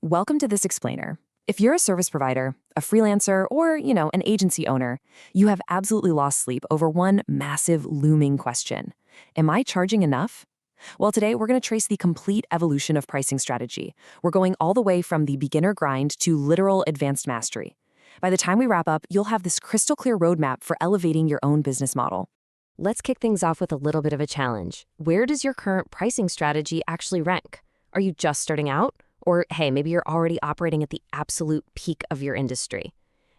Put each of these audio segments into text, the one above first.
Welcome to This Explainer. If you're a service provider, a freelancer, or, an agency owner, you have absolutely lost sleep over one massive looming question. Am I charging enough? Well, today we're going to trace the complete evolution of pricing strategy. We're going all the way from the beginner grind to literal advanced mastery. By the time we wrap up, you'll have this crystal clear roadmap for elevating your own business model. Let's kick things off with a little bit of a challenge. Where does your current pricing strategy actually rank? Are you just starting out? Or, hey, maybe you're already operating at the absolute peak of your industry.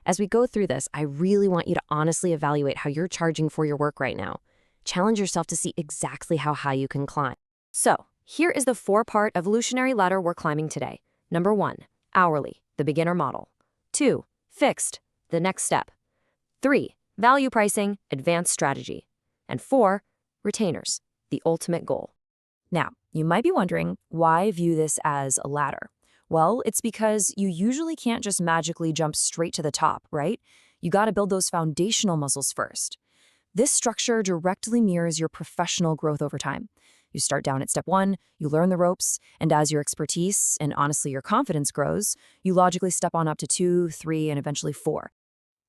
As we go through this, I really want you to honestly evaluate how you're charging for your work right now. Challenge yourself to see exactly how high you can climb. So, here is the four-part evolutionary ladder we're climbing today. Number 1, hourly, the beginner model. 2, fixed, the next step. 3, value pricing, advanced strategy. And 4, retainers, the ultimate goal. Now, you might be wondering, why view this as a ladder? Well, it's because you usually can't just magically jump straight to the top, right? You got to build those foundational muscles first. This structure directly mirrors your professional growth over time. You start down at step 1, you learn the ropes, and as your expertise and honestly your confidence grows, you logically step on up to 2, 3, and eventually 4.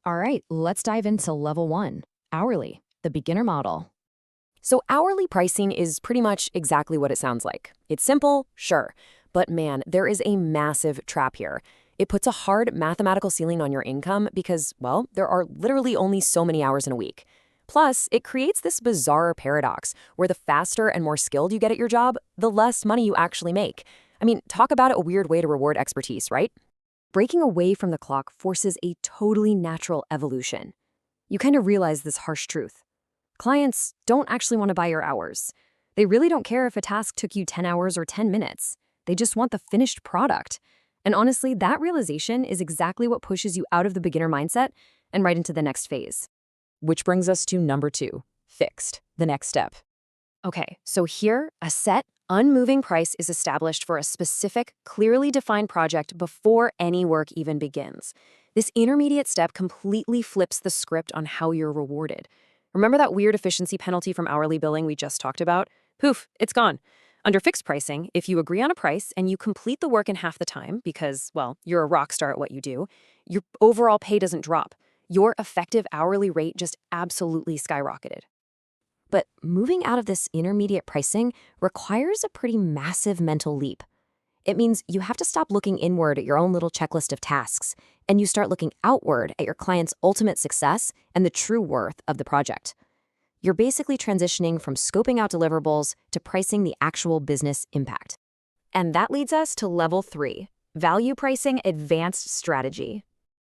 All right, let's dive into level 1, hourly, the beginner model. So hourly pricing is pretty much exactly what it sounds like. It's simple, sure, but man, there is a massive trap here. It puts a hard mathematical ceiling on your income because, well, there are literally only so many hours in a week. Plus, it creates this bizarre paradox where the faster and more skilled you get at your job, the less money you actually make. I mean, talk about a weird way to reward expertise, right? Breaking away from the clock forces a totally natural evolution. You kind of realize this harsh truth. Clients don't actually want to buy your hours. They really don't care if a task took you 10 hours or 10 minutes. They just want the finished product. And honestly, that realization is exactly what pushes you out of the beginner mindset and right into the next phase. Which brings us to number 2, fixed, the next step. Okay, so here, a set, unmoving price is established for a specific, clearly defined project before any work even begins. This intermediate step completely flips the script on how you're rewarded. Remember that weird efficiency penalty from hourly billing we just talked about? Poof, it's gone. Under fixed pricing, if you agree on a price and you complete the work in half the time because, well, you're a rock star at what you do, your overall pay doesn't drop. Your effective hourly rate just absolutely skyrocketed. But moving out of this intermediate pricing requires a pretty massive mental leap. It means you have to stop looking inward at your own little checklist of tasks, and you start looking outward at your client's ultimate success and the true worth of the project. You're basically transitioning from scoping out deliverables to pricing the actual business impact. And that leads us to level 3, value pricing advanced strategy.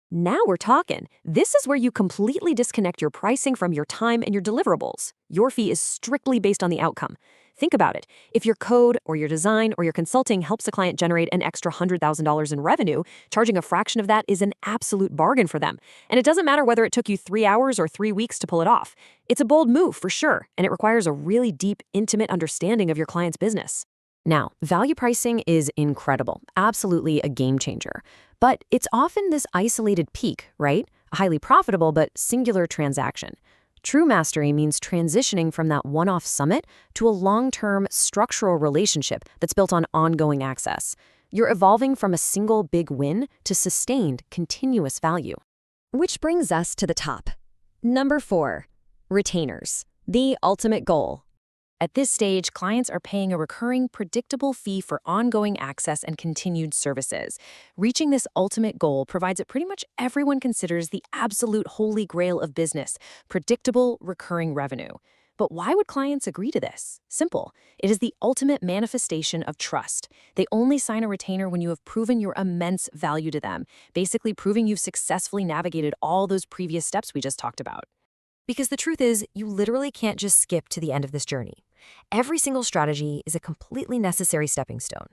Now we're talking. This is where you completely disconnect your pricing from your time and your deliverables. Your fee is strictly based on the outcome. Think about it. If your code or your design or your consulting helps a client generate an extra $100,000 in revenue, charging a fraction of that is an absolute bargain for them. And it doesn't matter whether it took you 3 hours or 3 weeks to pull it off. It's a bold move for sure, and it requires a really deep, intimate understanding of your client's business. Now, value pricing is incredible, absolutely a game changer. But it's often this isolated peak, right? A highly profitable but singular transaction. True mastery means transitioning from that one-off summit to a long-term structural relationship that's built on ongoing access. You're evolving from a single big win to sustained, continuous value. Which brings us to the top. Number 4, retainers, the ultimate goal. At this stage, clients are paying a recurring, predictable fee for ongoing access and continued services. Reaching this ultimate goal provides what pretty much everyone considers the absolute holy grail of business, predictable, recurring revenue. But why would clients agree to this? Simple. It is the ultimate manifestation of trust. They only sign a retainer when you have proven your immense value to them, basically proving you've successfully navigated all those previous steps we just talked about. Because the truth is, you literally can't just skip to the end of this journey. Every single strategy is a completely necessary stepping stone.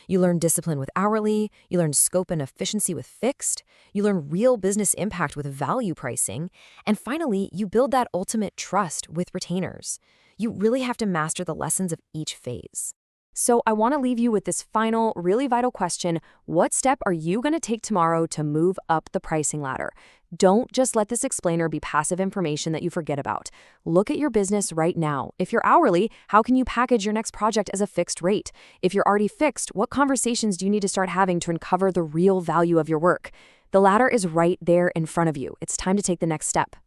You learn discipline with hourly, you learn scope and efficiency with fixed, you learn real business impact with value pricing, and finally, you build that ultimate trust with retainers. You really have to master the lessons of each phase. So I want to leave you with this final, really vital question. What step are you going to take tomorrow to move up the pricing ladder? Don't just let this explainer be passive information that you forget about. Look at your business right now. If you're hourly, how can you package your next project as a fixed rate? If you're already fixed, what conversations do you need to start having to uncover the real value of your work? The ladder is right there in front of you. It's time to take the next step.